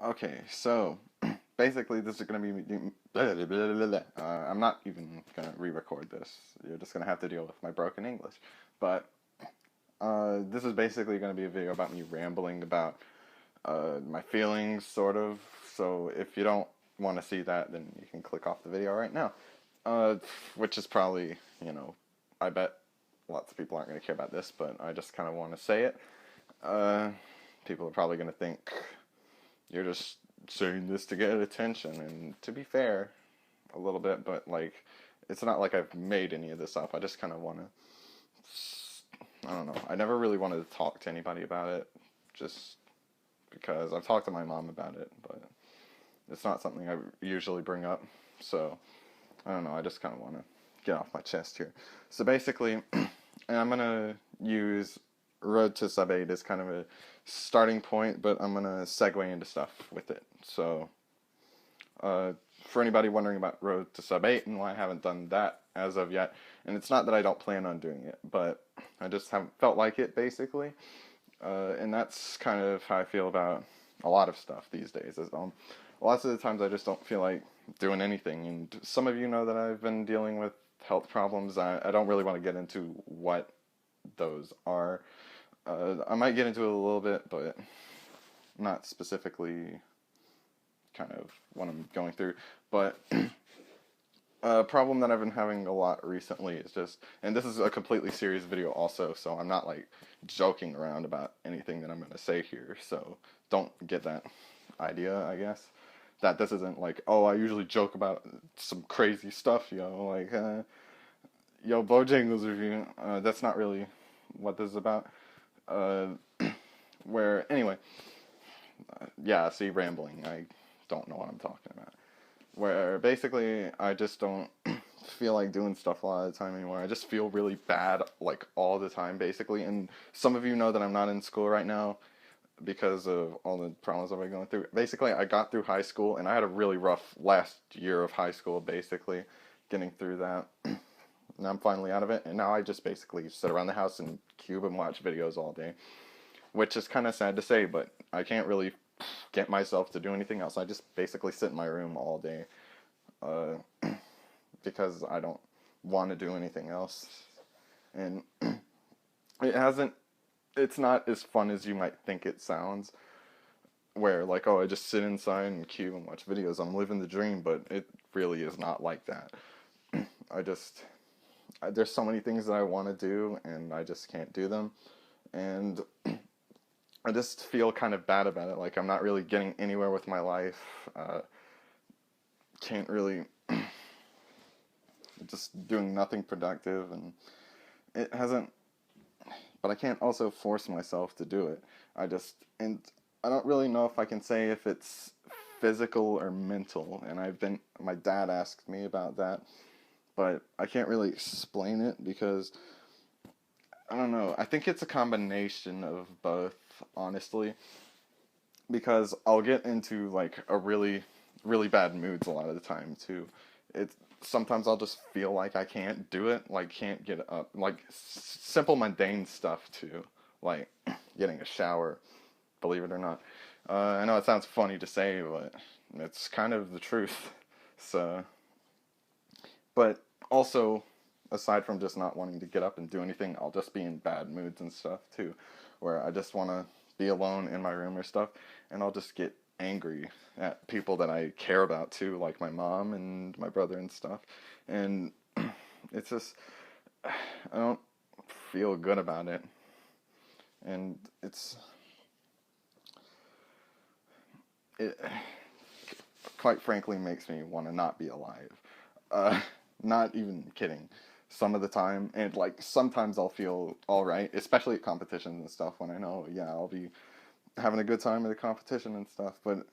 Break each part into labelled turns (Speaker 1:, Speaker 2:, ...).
Speaker 1: Okay, so basically, this is going to be. I'm not even going to re-record this. You're just going to have to deal with my broken English. But this is basically going to be a video about me rambling about my feelings, sort of. So if you don't want to see that, then you can click off the video right now. Uh, which is probably, I bet lots of people aren't going to care about this, but I just kind of want to say it. Uh, People are probably going to think you're just saying this to get attention, and to be fair, a little bit, but like, it's not like I've made any of this up. I just kind of want to, I don't know. I never really wanted to talk to anybody about it, just because I've talked to my mom about it, but it's not something I usually bring up. So, I don't know. I just kind of want to get off my chest here. So basically, I'm going to use Road to Sub 8 as kind of a starting point, but I'm going to segue into stuff with it. So, uh, for anybody wondering about Road to Sub 8 and why I haven't done that as of yet, and it's not that I don't plan on doing it, but I just haven't felt like it, basically. And that's kind of how I feel about a lot of stuff these days. Lots of the times I just don't feel like doing anything, and some of you know that I've been dealing with health problems. I don't really want to get into what those are. I might get into it a little bit, but not specifically kind of what I'm going through. But a problem that I've been having a lot recently is just, and this is a completely serious video also, so I'm not like joking around about anything that I'm going to say here, so don't get that idea, I guess. That this isn't like, oh, I usually joke about some crazy stuff, like, yo, Bojangles review. That's not really what this is about. Uh, anyway, yeah, see, rambling. I don't know what I'm talking about. Where basically I just don't feel like doing stuff a lot of the time anymore. I just feel really bad like all the time basically. And some of you know that I'm not in school right now because of all the problems I've been going through. Basically, I got through high school and I had a really rough last year of high school basically, getting through that. And I'm finally out of it, and now I just basically sit around the house and cube and watch videos all day, which is kind of sad to say, but I can't really get myself to do anything else. I just basically sit in my room all day, uh, because I don't want to do anything else. And it hasn't, it's not as fun as you might think it sounds, where like, oh, I just sit inside and cube and watch videos. I'm living the dream, but it really is not like that. I just, there's so many things that I want to do, and I just can't do them. And I just feel kind of bad about it. Like, I'm not really getting anywhere with my life. Can't really, just doing nothing productive, and it hasn't, but I can't also force myself to do it. And I don't really know if I can say if it's physical or mental, and my dad asked me about that, but I can't really explain it because, I don't know, I think it's a combination of both, honestly, because I'll get into like a really, really bad moods a lot of the time too. It's Sometimes I'll just feel like I can't do it, like can't get up, like simple mundane stuff too, like getting a shower. Believe it or not, I know it sounds funny to say, but it's kind of the truth. So, but also, aside from just not wanting to get up and do anything, I'll just be in bad moods and stuff too, where I just want to be alone in my room or stuff, and I'll just get angry at people that I care about too, like my mom and my brother and stuff. And it's just, I don't feel good about it. And it quite frankly makes me want to not be alive. Uh, Not even kidding. Some of the time, and like sometimes I'll feel all right, especially at competitions and stuff. When I know, yeah, I'll be having a good time at a competition and stuff. But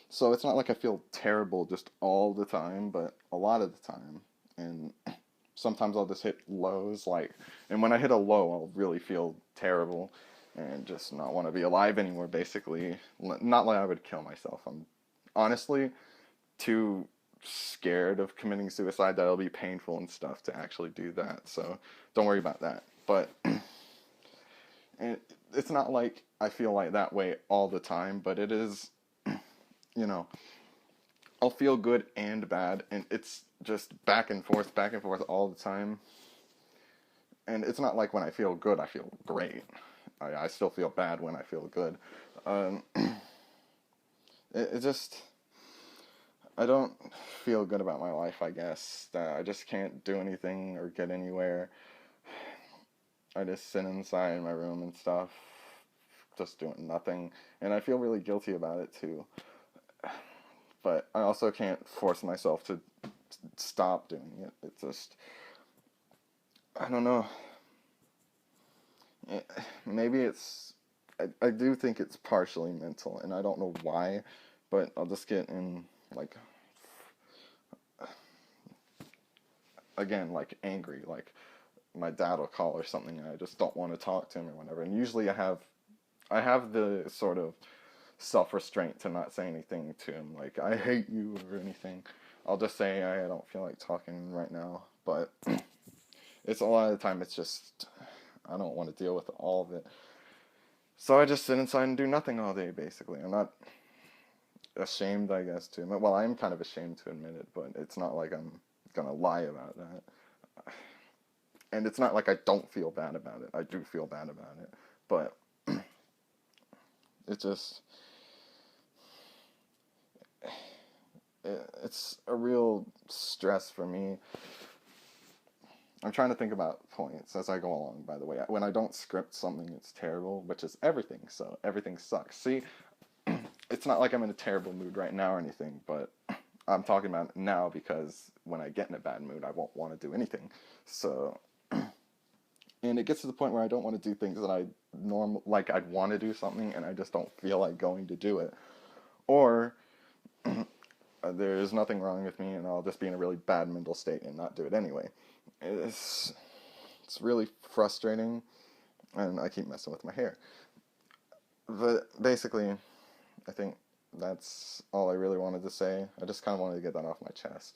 Speaker 1: so it's not like I feel terrible just all the time, but a lot of the time. And sometimes I'll just hit lows, like, and when I hit a low, I'll really feel terrible and just not want to be alive anymore. Basically, not like I would kill myself. I'm honestly too scared of committing suicide that it'll be painful and stuff to actually do that. So don't worry about that. But and it's not like I feel like that way all the time, but it is you know, I'll feel good and bad, and it's just back and forth all the time. And it's not like when I feel good, I feel great. I still feel bad when I feel good. It just, I don't feel good about my life, I guess. I just can't do anything or get anywhere. I just sit inside my room and stuff, just doing nothing. And I feel really guilty about it too. But I also can't force myself to stop doing it. It's just, I don't know. Maybe I do think it's partially mental, and I don't know why, but I'll just get in, like, again, like, angry. Like, my dad will call or something, and I just don't want to talk to him or whatever. And usually I have the sort of self-restraint to not say anything to him, like, I hate you or anything. I'll just say I don't feel like talking right now, but it's a lot of the time it's just, I don't want to deal with all of it. So I just sit inside and do nothing all day, basically. I'm not ashamed, I guess, to admit. Well, I am kind of ashamed to admit it, but it's not like I'm gonna lie about that. And it's not like I don't feel bad about it. I do feel bad about it, but it just it's a real stress for me. I'm trying to think about points as I go along, by the way. When I don't script something, it's terrible, which is everything, so everything sucks. See, it's not like I'm in a terrible mood right now or anything, but I'm talking about it now because when I get in a bad mood, I won't want to do anything. So, and it gets to the point where I don't want to do things that like I'd want to do something and I just don't feel like going to do it. Or there's nothing wrong with me and I'll just be in a really bad mental state and not do it anyway. It's, it's really frustrating, and I keep messing with my hair. But basically, I think that's all I really wanted to say. I just kind of wanted to get that off my chest.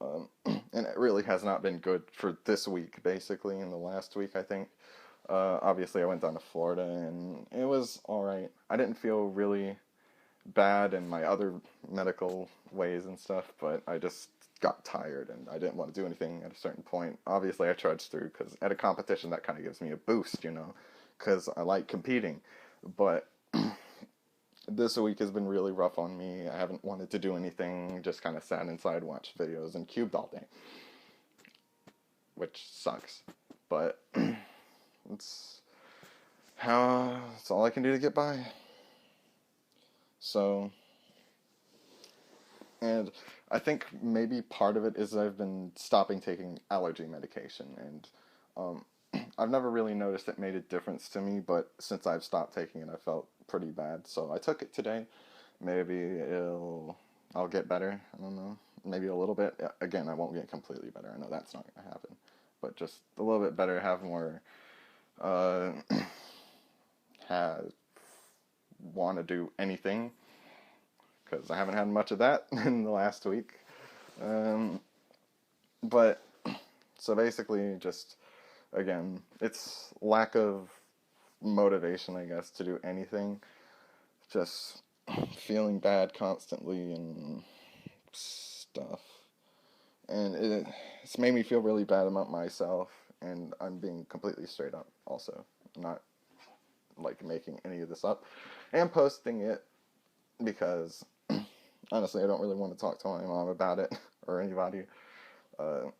Speaker 1: Um, and it really has not been good for this week, basically, in the last week, I think. Obviously, I went down to Florida, and it was alright. I didn't feel really bad in my other medical ways and stuff, but I just got tired, and I didn't want to do anything at a certain point. Obviously, I trudged through, because at a competition, that kind of gives me a boost, because I like competing. But this week has been really rough on me. I haven't wanted to do anything, just kind of sat inside, watched videos, and cubed all day, which sucks. But it's it's all I can do to get by. So, and I think maybe part of it is I've been stopping taking allergy medication, and I've never really noticed it made a difference to me, but since I've stopped taking it, I felt pretty bad. So I took it today. Maybe I'll get better. I don't know. Maybe a little bit. Again, I won't get completely better. I know that's not going to happen, but just a little bit better. Have more. Uh, have want to do anything because I haven't had much of that in the last week. Um, but so basically, just again, it's lack of motivation, I guess, to do anything. Just feeling bad constantly and stuff. And it's made me feel really bad about myself, and I'm being completely straight up also. Not like making any of this up. And posting it because honestly, I don't really want to talk to my mom about it or anybody. Uh,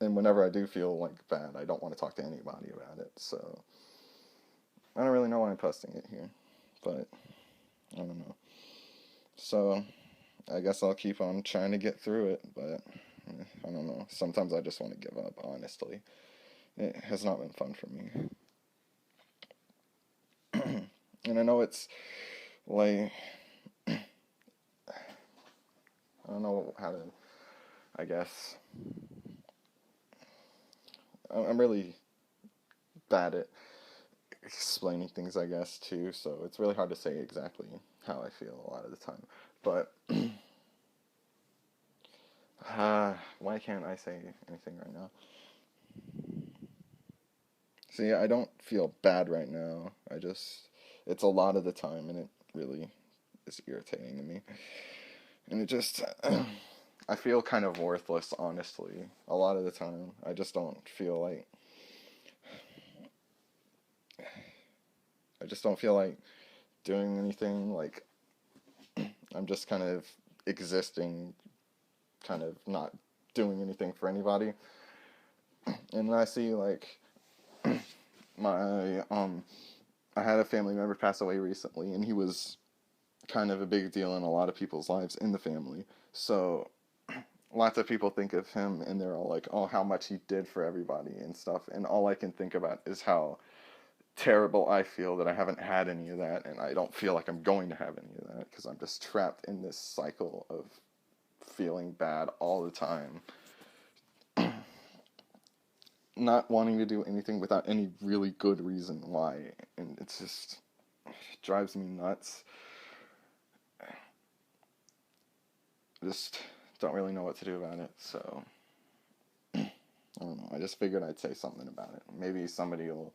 Speaker 1: and whenever I do feel like bad, I don't want to talk to anybody about it. So I don't really know why I'm posting it here, but I don't know. So I guess I'll keep on trying to get through it, but I don't know. Sometimes I just want to give up, honestly. It has not been fun for me. And I know it's like, I don't know how to, I guess. I'm really bad at explaining things, I guess, too, so it's really hard to say exactly how I feel a lot of the time. But, why can't I say anything right now? See, I don't feel bad right now. It's a lot of the time, and it really is irritating to me. And it just, I feel kind of worthless, honestly. A lot of the time, I just don't feel like, I just don't feel like doing anything. Like, I'm just kind of existing, kind of not doing anything for anybody. And I see, like, my, I had a family member pass away recently, and he was kind of a big deal in a lot of people's lives in the family. So lots of people think of him and they're all like, oh, how much he did for everybody and stuff. And all I can think about is how terrible I feel that I haven't had any of that, and I don't feel like I'm going to have any of that because I'm just trapped in this cycle of feeling bad all the time. Not wanting to do anything without any really good reason why. And it's just, it drives me nuts. Just don't really know what to do about it, so I don't know. I just figured I'd say something about it. Maybe somebody will.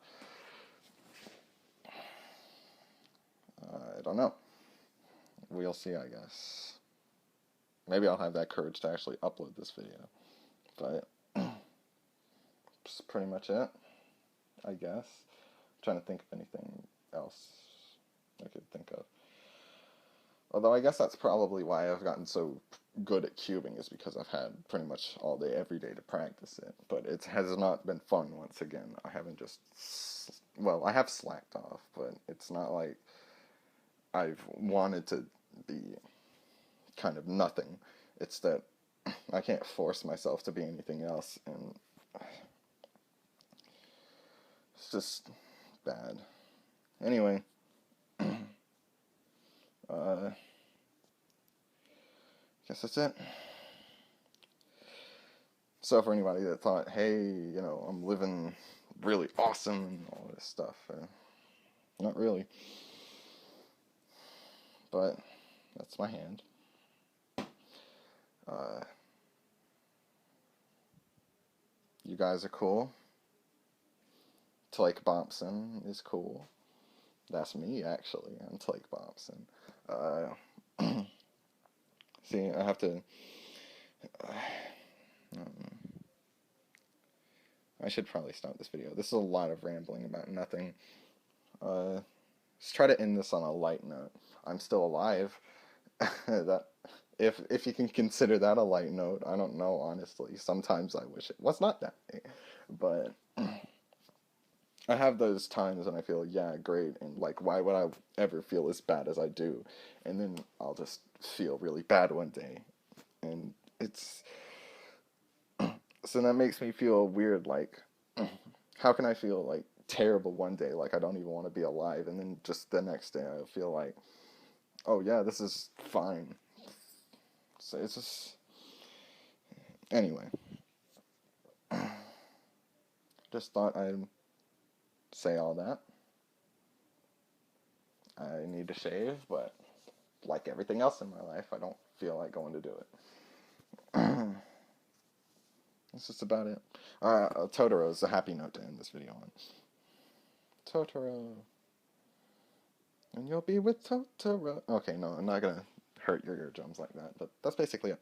Speaker 1: I don't know. We'll see, I guess. Maybe I'll have that courage to actually upload this video. But that's pretty much it, I guess. I'm trying to think of anything else I could think of. Although I guess that's probably why I've gotten so good at cubing, is because I've had pretty much all day, every day to practice it. But it has not been fun once again. I haven't just, well, I have slacked off, but it's not like I've wanted to be kind of nothing. It's that I can't force myself to be anything else, and it's just bad. Anyway, guess that's it. So for anybody that thought, hey, you know, I'm living really awesome and all this stuff, not really. But that's my hand. You guys are cool. Tlake Bompson is cool. That's me, actually. I'm Tlake Bompson. See, I have to. I should probably stop this video. This is a lot of rambling about nothing. Let's try to end this on a light note. I'm still alive. That, if you can consider that a light note, I don't know, honestly. Sometimes I wish it was not that way. But I have those times when I feel, yeah, great, and like, why would I ever feel as bad as I do? And then I'll just feel really bad one day. And it's, so that makes me feel weird, like, how can I feel, like, terrible one day, like I don't even want to be alive, and then just the next day I feel like, oh yeah, this is fine. So it's just, anyway, just thought I'd say all that. I need to shave, but like everything else in my life, I don't feel like going to do it. That's just about it. Totoro is a happy note to end this video on. Totoro. And you'll be with Totoro. Okay, no, I'm not gonna hurt your eardrums like that, but that's basically it.